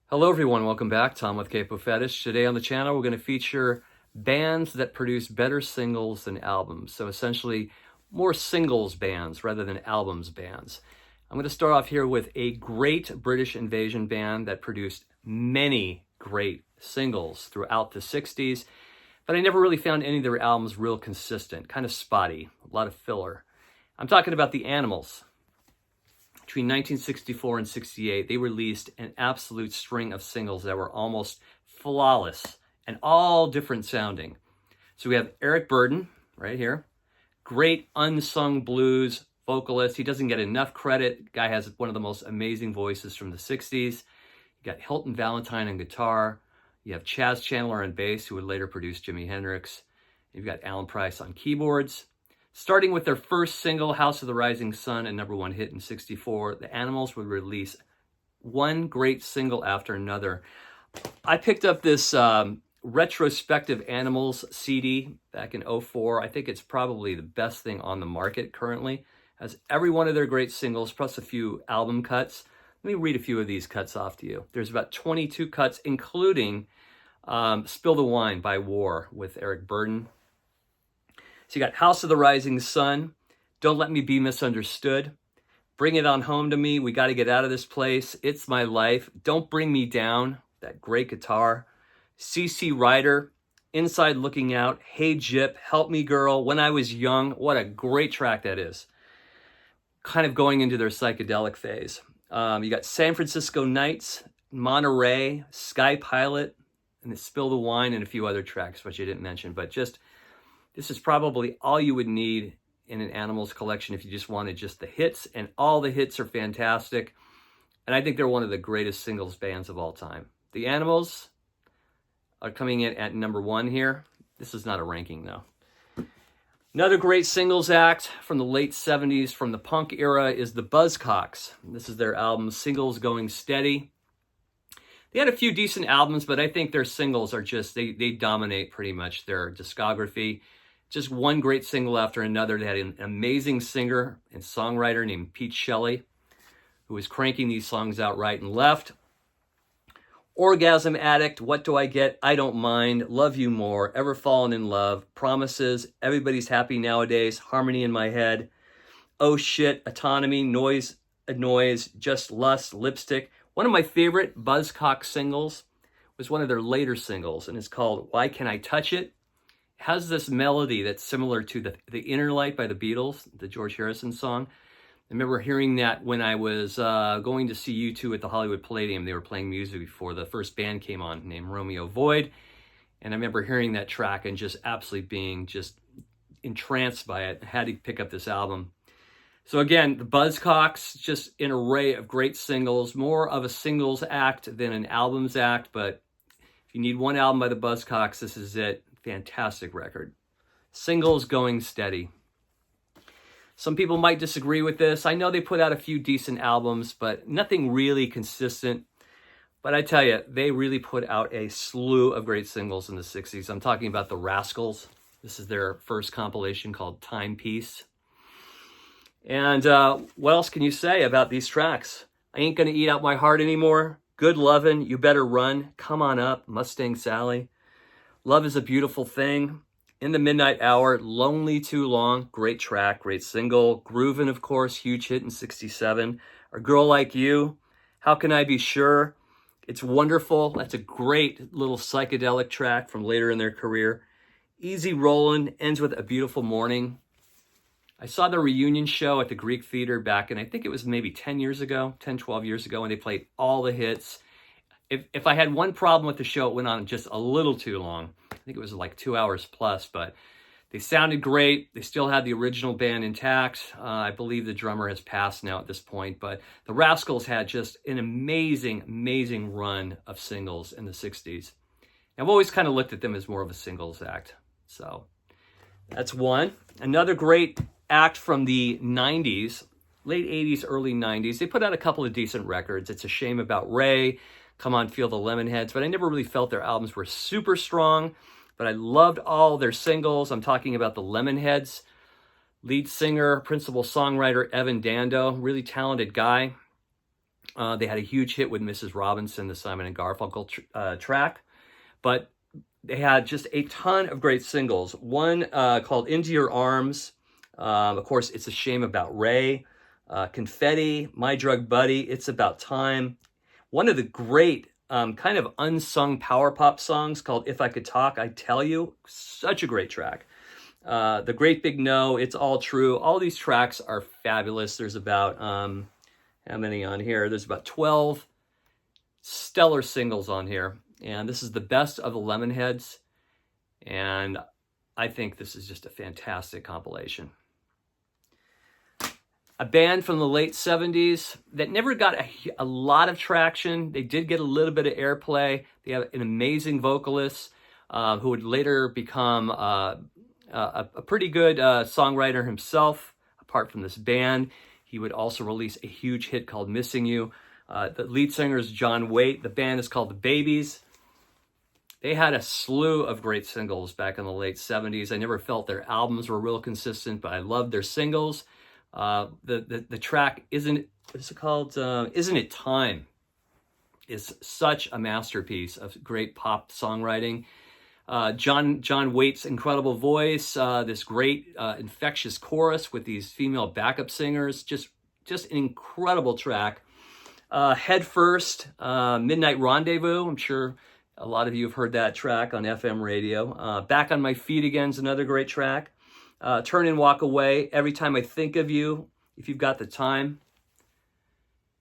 Hello everyone, welcome back. Tom with Capo Fetish. Today on the channel we're going to feature bands that produce better singles than albums. So essentially more singles bands rather than albums bands. I'm going to start off here with a great British invasion band that produced many great singles throughout the 60s, but I never really found any of their albums real consistent, kind of spotty, a lot of filler. I'm talking about the Animals. Between 1964 and 68, they released an absolute string of singles that were almost flawless and all different sounding. So we have Eric Burdon right here, great unsung blues vocalist. He doesn't get enough credit. Guy has one of the most amazing voices from the 60s. You got Hilton Valentine on guitar. You have Chas Chandler on bass, who would later produce Jimi Hendrix. You've got Alan Price on keyboards. Starting with their first single, House of the Rising Sun, a #1 hit in 64, the Animals would release one great single after another. I picked up this retrospective Animals CD back in 04. I think it's probably the best thing on the market currently. Has every one of their great singles, plus a few album cuts. Let me read a few of these cuts off to you. There's about 22 cuts, including Spill the Wine by War with Eric Burdon. So you got House of the Rising Sun, Don't Let Me Be Misunderstood, Bring It On Home to Me, We Got to Get Out of This Place, It's My Life, Don't Bring Me Down, that great guitar, CC Rider, Inside Looking Out, Hey Gyp, Help Me Girl, When I Was Young, what a great track that is. Kind of going into their psychedelic phase. You got San Francisco Nights, Monterey, Sky Pilot, and Spill the Wine, and a few other tracks, which I didn't mention, but just this is probably all you would need in an Animals collection if you just wanted just the hits, and all the hits are fantastic. And I think they're one of the greatest singles bands of all time. The Animals are coming in at #1 here. This is not a ranking though. Another great singles act from the late 70s, from the punk era, is the Buzzcocks. This is their album, Singles Going Steady. They had a few decent albums, but I think their singles are just, they dominate pretty much their discography. Just one great single after another. They had an amazing singer and songwriter named Pete Shelley, who was cranking these songs out right and left. Orgasm Addict, What Do I Get? I Don't Mind, Love You More, Ever Fallen in Love, Promises, Everybody's Happy Nowadays, Harmony in My Head, Oh Shit, Autonomy, Noise, Just Lust, Lipstick. One of my favorite Buzzcocks singles was one of their later singles, and it's called Why Can't I Touch It? It has this melody that's similar to the Inner Light by the Beatles, the George Harrison song. I remember hearing that when I was going to see U2 at the Hollywood Palladium. They were playing music before the first band came on named Romeo Void. And I remember hearing that track and just absolutely being just entranced by it. I had to pick up this album. So again, the Buzzcocks, just an array of great singles, more of a singles act than an albums act. But if you need one album by the Buzzcocks, this is it. Fantastic record. Singles Going Steady. Some people might disagree with this. I know they put out a few decent albums, but nothing really consistent. But I tell you, they really put out a slew of great singles in the 60s. I'm talking about the Rascals. This is their first compilation called Timepiece. And what else can you say about these tracks? I Ain't Gonna Eat Out My Heart Anymore, Good Lovin', You Better Run, Come On Up, Mustang Sally, Love Is a Beautiful Thing, In the Midnight Hour, Lonely Too Long, great track, great single. Groovin', of course, huge hit in 67. A Girl Like You, How Can I Be Sure? It's Wonderful. That's a great little psychedelic track from later in their career. Easy Rollin' ends with A Beautiful Morning. I saw the reunion show at the Greek Theater back in, I think it was maybe 10 years ago, 10, 12 years ago, and they played all the hits. If I had one problem with the show, it went on just a little too long. I think it was like 2 hours plus, but they sounded great. They still had the original band intact. I believe the drummer has passed now at this point, but the Rascals had just an amazing, amazing run of singles in the 60s. I've always kind of looked at them as more of a singles act. So that's one. Another great act from the 90s, late 80s, early 90s. They put out a couple of decent records. It's a Shame About Ray, Come On Feel the Lemonheads, but I never really felt their albums were super strong, but I loved all their singles. I'm talking about the Lemonheads. Lead singer, principal songwriter Evan Dando, really talented guy. They had a huge hit with Mrs. Robinson, the Simon and Garfunkel track, but they had just a ton of great singles. One called Into Your Arms. Of course, It's a Shame About Ray. Confetti, My Drug Buddy, It's About Time. One of the great kind of unsung power pop songs called If I Could Talk, I'd Tell You. Such a great track. The Great Big No, It's All True. All these tracks are fabulous. There's about, how many on here? There's about 12 stellar singles on here. And this is the best of the Lemonheads. And I think this is just a fantastic compilation. A band from the late 70s that never got a lot of traction. They did get a little bit of airplay. They have an amazing vocalist who would later become a pretty good songwriter himself. Apart from this band, he would also release a huge hit called Missing You. The lead singer is John Waite. The band is called The Babies. They had a slew of great singles back in the late 70s. I never felt their albums were real consistent, but I loved their singles. The track Isn't It Time is such a masterpiece of great pop songwriting. John Waite's incredible voice, this great infectious chorus with these female backup singers, just an incredible track. Head First, Midnight Rendezvous, I'm sure a lot of you have heard that track on FM radio. Back on My Feet Again is another great track. Turn and Walk Away, Every Time I Think of You, If You've Got the Time.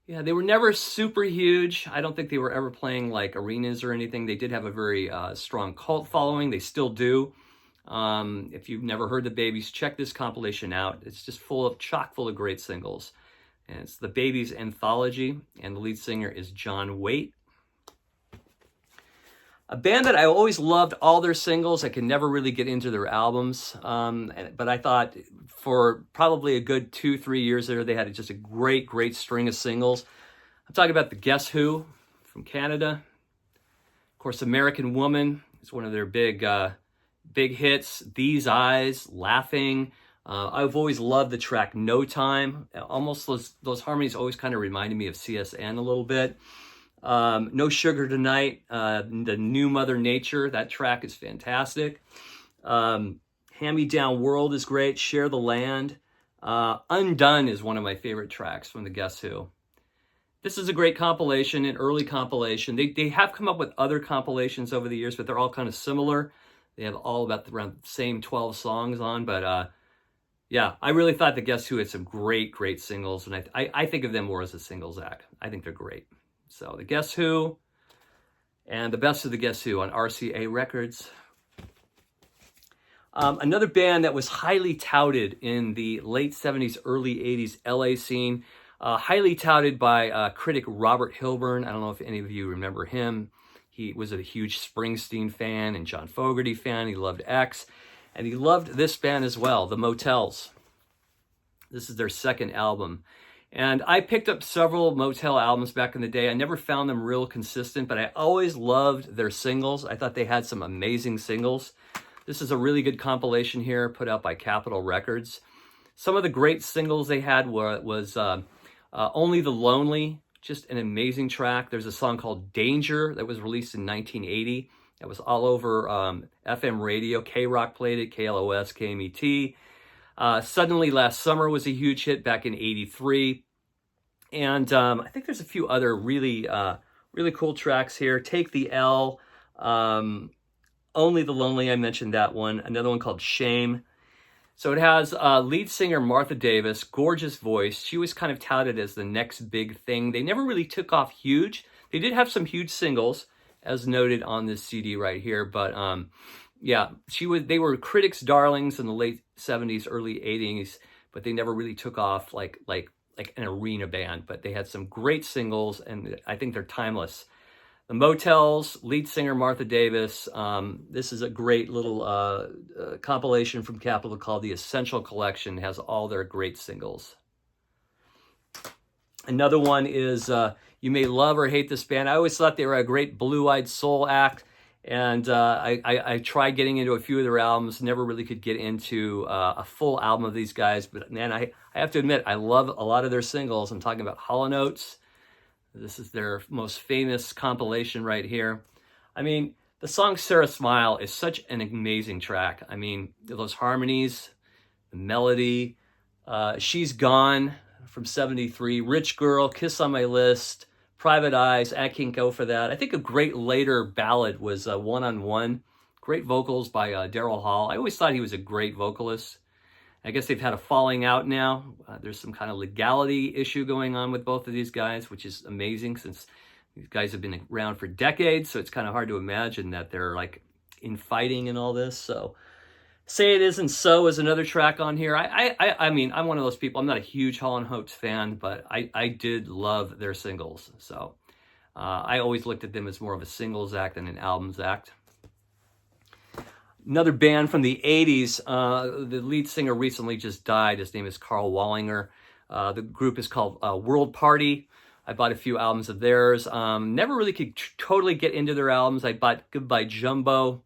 Yeah, they were never super huge. I don't think they were ever playing like arenas or anything. They did have a very strong cult following. They still do. If you've never heard The Babies, check this compilation out. It's just chock full of great singles. And it's The Babies Anthology, and the lead singer is John Waite. A band that I always loved all their singles. I could never really get into their albums. But I thought for probably a good 2-3 years there, they had just a great string of singles. I'm talking about the Guess Who from Canada. Of course, American Woman is one of their big hits. These Eyes, Laughing. I've always loved the track No Time. Almost those harmonies always kind of reminded me of CSN a little bit. No Sugar Tonight, the New Mother Nature, that track is fantastic. Hand Me Down World is great. Share the Land. Undone is one of my favorite tracks from the Guess Who. This is a great compilation, an early compilation. They have come up with other compilations over the years, but they're all kind of similar. They have all about around the same 12 songs on, but yeah, I really thought the Guess Who had some great singles, and I think of them more as a singles act. I think they're great. So the Guess Who and the best of the Guess Who on RCA Records. Another band that was highly touted in the late 70s, early 80s LA scene, highly touted by critic Robert Hilburn. I don't know if any of you remember him. He was a huge Springsteen fan and John Fogerty fan. He loved X, and he loved this band as well, The Motels. This is their second album. And I picked up several Motel albums back in the day. I never found them real consistent, but I always loved their singles. I thought they had some amazing singles. This is a really good compilation here put out by Capitol Records. Some of the great singles they had was Only the Lonely, just an amazing track. There's a song called Danger that was released in 1980. It was all over FM radio. K-Rock played it, KLOS, KMET. Suddenly Last Summer was a huge hit back in 83. And I think there's a few other really cool tracks here. Take the L, Only the Lonely, I mentioned that one. Another one called Shame. So it has lead singer Martha Davis, gorgeous voice. She was kind of touted as the next big thing. They never really took off huge. They did have some huge singles, as noted on this CD right here. But yeah, they were critics' darlings in the late 70s, early 80s, but they never really took off like an arena band. But they had some great singles, and I think they're timeless. The Motels, lead singer Martha Davis. This is a great little compilation from Capitol called The Essential Collection. It has all their great singles. Another one is You May Love or Hate This Band. I always thought they were a great blue-eyed soul act, and I tried getting into a few of their albums, never really could get into a full album of these guys, but man, I have to admit, I love a lot of their singles. I'm talking about Hall & Oates, This is their most famous compilation right here. I mean, the song Sarah Smile is such an amazing track. I mean, those harmonies, the melody, She's Gone from 73, Rich Girl, Kiss on My List, Private Eyes, I Can't Go For That. I think a great later ballad was One on One. Great vocals by Daryl Hall. I always thought he was a great vocalist. I guess they've had a falling out now. There's some kind of legality issue going on with both of these guys, which is amazing since these guys have been around for decades. So it's kind of hard to imagine that they're like infighting and all this. So Say It Isn't So is another track on here. I mean, I'm one of those people. I'm not a huge Hall & Oates fan, but I did love their singles. So I always looked at them as more of a singles act than an albums act. Another band from the 80s, the lead singer recently just died. His name is Carl Wallinger. The group is called World Party. I bought a few albums of theirs. Never really could totally get into their albums. I bought Goodbye Jumbo,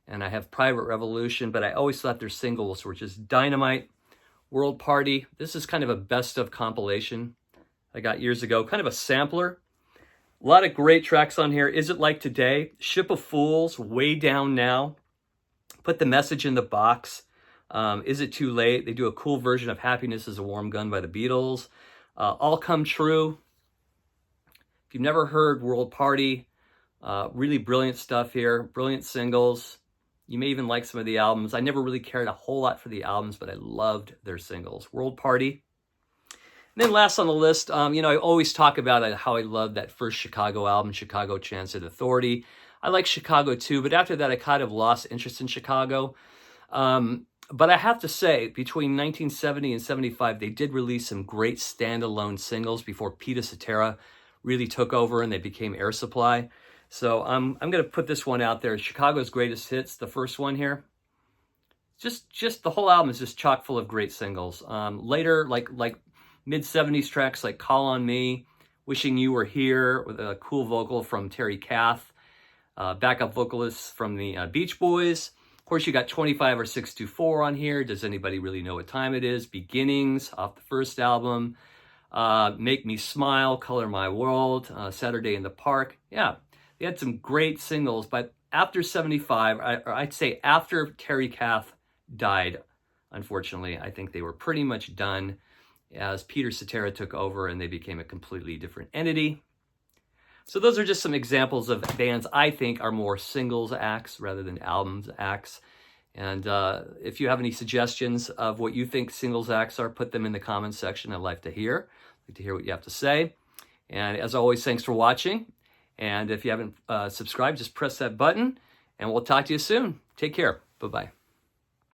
and I have Private Revolution, but I always thought their singles were just dynamite. World Party, this is kind of a best of compilation I got years ago, kind of a sampler. A lot of great tracks on here. Is It Like Today? Ship of Fools, Way Down Now. Put the Message in the Box. Is It Too Late? They do a cool version of Happiness is a Warm Gun by the Beatles. All Come True. If you've never heard World Party, really brilliant stuff here. Brilliant singles. You may even like some of the albums. I never really cared a whole lot for the albums, but I loved their singles. World Party. And then last on the list, you know, I always talk about how I love that first Chicago album, Chicago Transit Authority. I like Chicago too, but after that, I kind of lost interest in Chicago. But I have to say, between 1970 and 75, they did release some great standalone singles before Peter Cetera really took over and they became Air Supply. So I'm going to put this one out there. Chicago's Greatest Hits, the first one here. Just the whole album is just chock full of great singles. Later, like mid-70s tracks like Call on Me, Wishing You Were Here, with a cool vocal from Terry Kath. Backup vocalists from the Beach Boys. Of course, you got 25 or 624 on here. Does anybody really know what time it is? Beginnings off the first album. Make Me Smile, Color My World, Saturday in the Park. Yeah, they had some great singles, but after 75, or I'd say after Terry Kath died, unfortunately, I think they were pretty much done as Peter Cetera took over and they became a completely different entity. So those are just some examples of bands I think are more singles acts rather than albums acts. And if you have any suggestions of what you think singles acts are, put them in the comments section. I'd like to hear what you have to say. And as always, thanks for watching. And if you haven't subscribed, just press that button and we'll talk to you soon. Take care. Bye-bye.